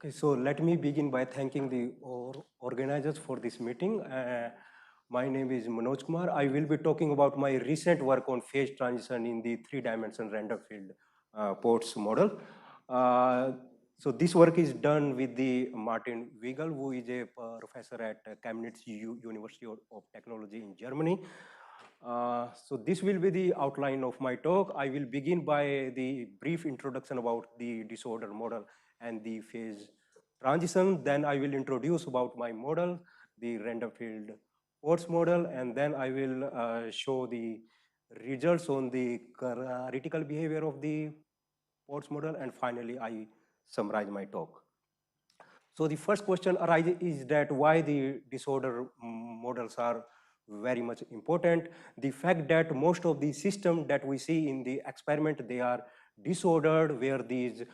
Okay, so let me begin by thanking the organizers for this meeting. My name is Manoj Kumar. I will be talking about my recent work on phase transition in the three-dimensional random field ports model. So this work is done with the Martin Wiegel, who is a professor at Chemnitz University of Technology in Germany. So this will be the outline of my talk. I will begin by the brief introduction about the disorder model and the phase transition. Then I will introduce about my model, the random field ports model, and then I will show the results on the critical behavior of the ports model, and finally I summarize my talk. So the first question arises is that why the disorder models are very much important. The fact that most of the systems that we see in the experiment, they are disordered, where these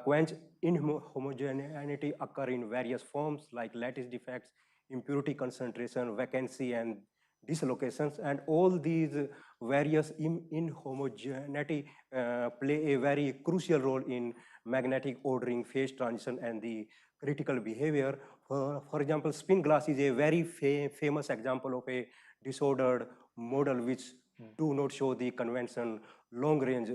quench inhomogeneity occur in various forms like lattice defects, impurity concentration, vacancy, and dislocations, and all these various inhomogeneity play a very crucial role in magnetic ordering, phase transition, and the critical behavior. For example, spin glass is a very famous example of a disordered model which do not show the convention long range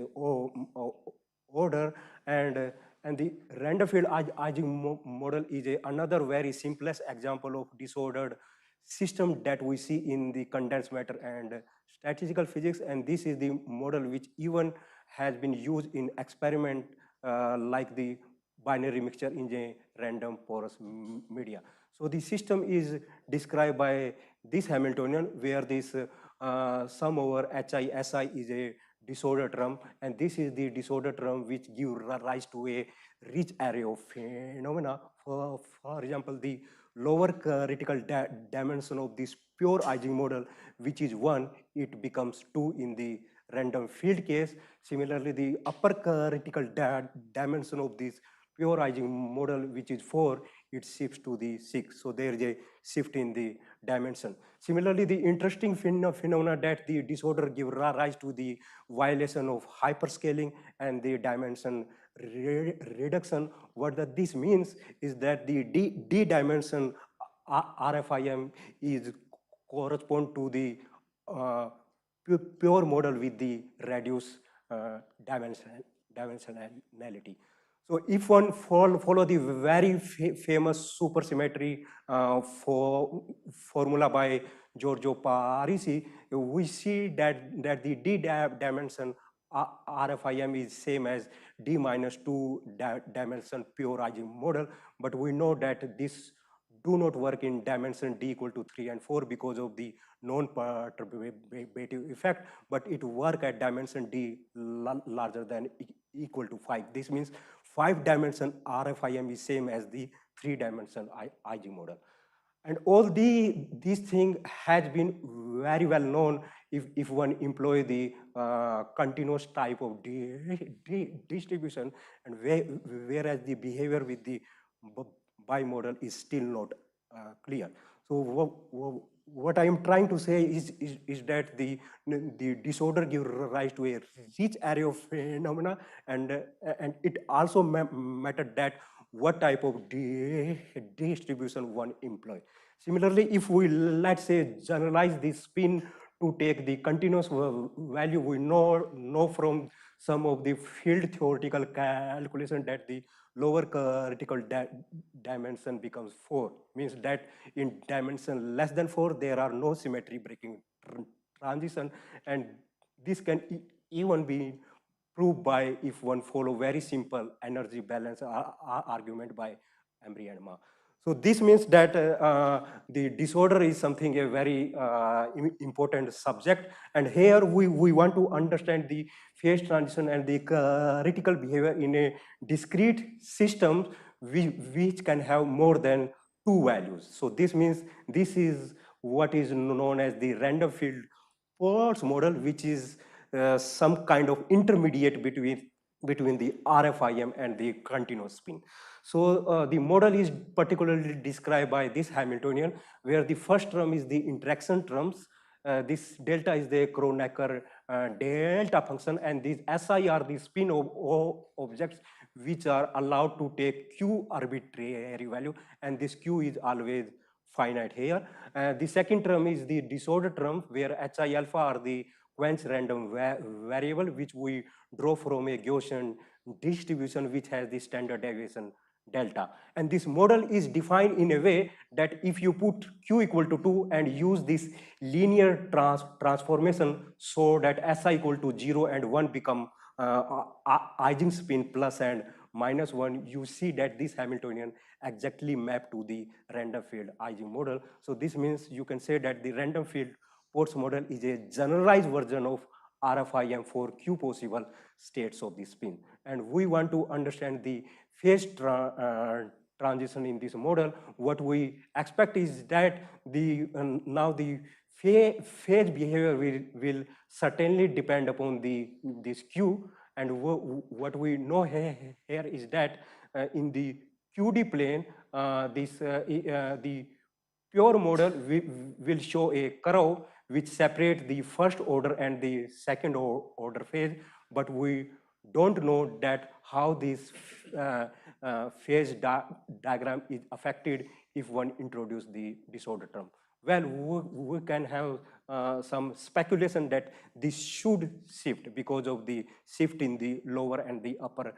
order, and the random field Ising model is another very simplest example of disordered system that we see in the condensed matter and statistical physics, and this is the model which even has been used in experiment like the binary mixture in a random porous media. So the system is described by this Hamiltonian, where this sum over HI/SI is a disorder term, and this is the disorder term which give rise to a rich array of phenomena. For example, the lower critical dimension of this pure Ising model, which is 1, it becomes 2 in the random field case. Similarly, the upper critical dimension of this pure Ising model, which is 4, it shifts to the 6. So there is a shift in the dimension. Similarly, the interesting phenomena that the disorder give rise to the violation of hyperscaling and the dimension reduction. What this means is that the D dimension RFIM is correspond to the pure model with the reduced dimensionality. So if one follow the very famous supersymmetry formula by Giorgio Parisi, we see that the D dimension RFIM is same as D minus 2 dimension pure Ising model, but we know that this do not work in dimension D equal to 3 and 4 because of the non-perturbative effect, but it work at dimension D larger than equal to 5. This means 5-dimension RFIM is same as the 3-dimension Ising model. And all these things has been very well known if one employ the continuous type of distribution, and whereas the behavior with the bimodal is still not clear. So what I am trying to say is that the disorder gives rise to a rich array of phenomena, and it also matters that what type of distribution one employ. Similarly, if we, let's say, generalize this spin to take the continuous value, we know from some of the field theoretical calculation that the lower critical dimension becomes 4, means that in dimension less than 4 there are no symmetry breaking transition, and this can even be proved by if one follow very simple energy balance argument by Emery and Ma. So this means that the disorder is something a very important subject, and here we want to understand the phase transition and the critical behavior in a discrete system which can have more than 2 values. So this means this is what is known as the random field ports model, which is some kind of intermediate between the RFIM and the continuous spin. So the model is particularly described by this Hamiltonian, where the first term is the interaction terms. This delta is the Kronecker delta function, and these SI are the spin of objects which are allowed to take q arbitrary value, and this q is always finite here. The second term is the disorder term, where hi alpha are the quench random variable, which we draw from a Gaussian distribution which has the standard deviation delta. And this model is defined in a way that if you put q equal to 2 and use this linear transformation so that si equal to 0 and 1 become eigenspin plus and minus 1, you see that this Hamiltonian exactly map to the random field Ising model. So this means you can say that the random field Potts model is a generalized version of RFIM for q possible states of the spin. And we want to understand the phase transition in this model. What we expect is that now the phase behavior will certainly depend upon this q, and what we know here is that in the QD plane, the pure model will show a curve which separates the first order and the second order phase, but we don't know that how this phase diagram is affected if one introduce the disorder term. Well, we can have some speculation that this should shift because of the shift in the lower and the upper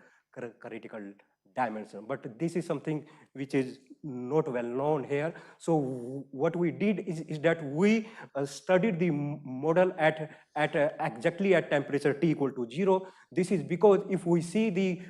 critical dimension. But this is something which is not well known here. So what we did is that we studied the model at exactly at temperature T equal to 0. This is because if we see the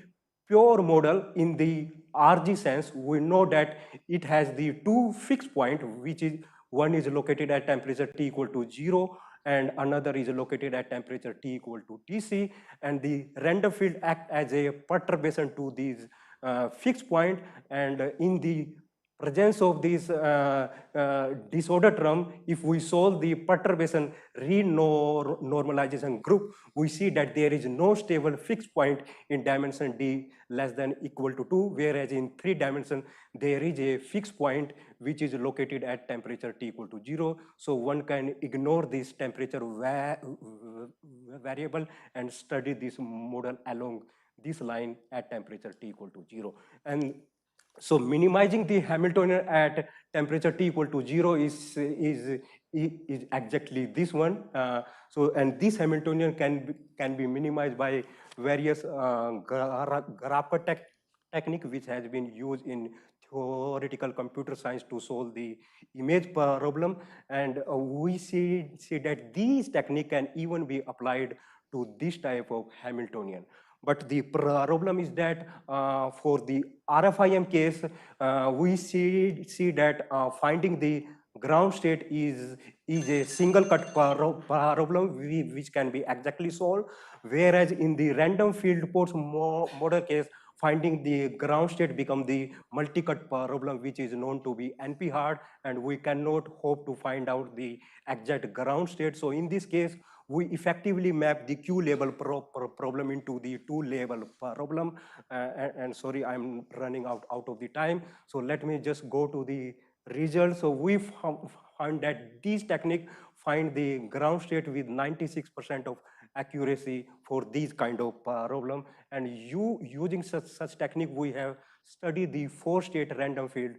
pure model in the RG sense, we know that it has the two fixed point, which is one is located at temperature T equal to 0 and another is located at temperature T equal to Tc, and the random field act as a perturbation to these fixed point, and in the presence of this disorder term, if we solve the perturbation renormalization group, we see that there is no stable fixed point in dimension d less than equal to 2, whereas in 3 dimension there is a fixed point which is located at temperature T equal to 0. So one can ignore this temperature variable and study this model along this line at temperature T equal to 0. And so minimizing the Hamiltonian at temperature T equal to 0 is exactly this one. So and this Hamiltonian can be minimized by various graph technique which has been used in theoretical computer science to solve the image problem, and we see that these technique can even be applied to this type of Hamiltonian. But the problem is that for the RFIM case, we see that finding the ground state is a single cut problem which can be exactly solved, whereas in the random field Potts model case, finding the ground state become the multi-cut problem, which is known to be NP hard, and we cannot hope to find out the exact ground state. So in this case, we effectively map the Q level problem into the 2 level problem. And sorry, I'm running out of the time. So let me just go to the results. So we found that these technique find the ground state with 96% of accuracy for these kind of problem. And using such technique, we have studied the 4-state random field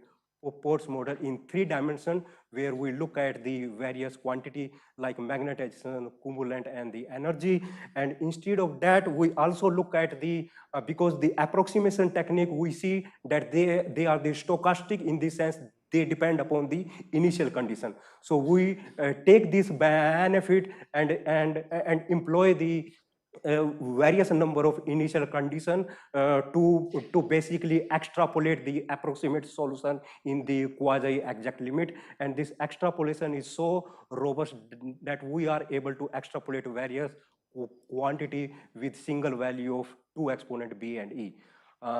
Potts model in 3 dimensions, where we look at the various quantity like magnetization, cumulant, and the energy. And instead of that, we also look at the, because the approximation technique, we see that they are the stochastic in the sense they depend upon the initial condition. So we take this benefit and employ the various number of initial condition to basically extrapolate the approximate solution in the quasi exact limit, and this extrapolation is so robust that we are able to extrapolate various quantity with single value of 2 exponent b and e.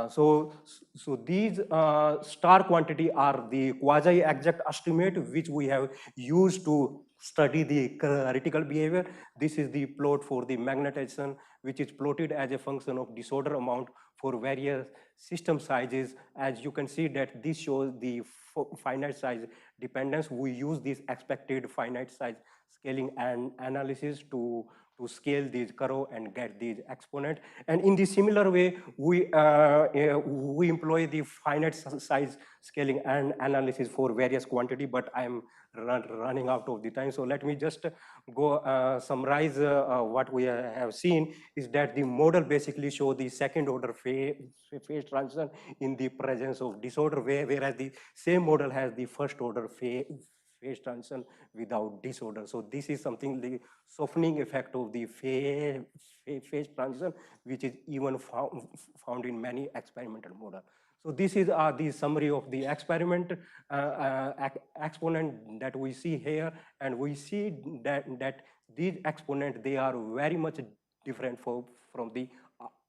So these star quantity are the quasi exact estimate which we have used to study the critical behavior. This is the plot for the magnetization, which is plotted as a function of disorder amount for various system sizes. As you can see that this shows the finite size dependence. We use this expected finite size scaling and analysis to to scale these curve and get these exponent. And in the similar way, we employ the finite size scaling and analysis for various quantity, but I'm running out of the time. So let me just go summarize what we have seen is that the model basically show the second order phase transition in the presence of disorder, whereas the same model has the first order phase transition without disorder. So this is something, the softening effect of the phase transition, which is even found in many experimental models. So this is the summary of the experiment exponent that we see here, and we see that these exponents, they are very much different from the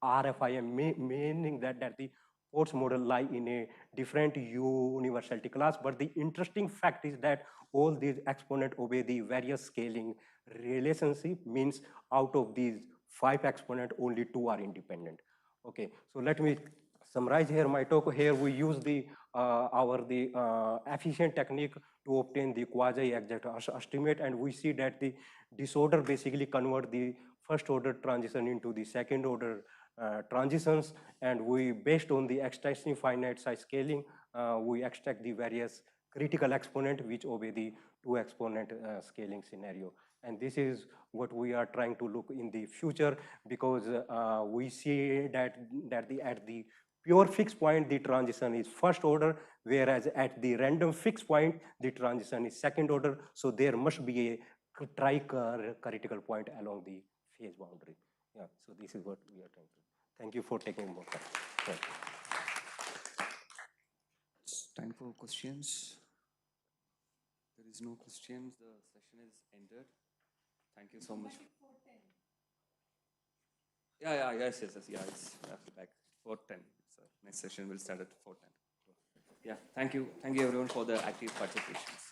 RFIM, meaning that the Potts model lie in a different universality class. But the interesting fact is that all these exponents obey the various scaling relationship, means out of these 5 exponents, only 2 are independent. Okay, so let me summarize here my talk. Here we use the efficient technique to obtain the quasi-exact estimate, and we see that the disorder basically convert the first order transition into the second order transitions, and we, based on the extracting finite size scaling, we extract the various critical exponent which obey the 2 exponent scaling scenario. And this is what we are trying to look in the future, because we see that at the pure fixed point, the transition is first order, whereas at the random fixed point, the transition is second order. So there must be a tri-critical point along the phase boundary. Yeah, so this is what we are trying to do. Thank you for taking more time. It's time for questions. There is no questions. The session is ended. Thank you so much. Yes. Back 4:10. So next session will start at 4:10. Yeah, thank you everyone for the active participation.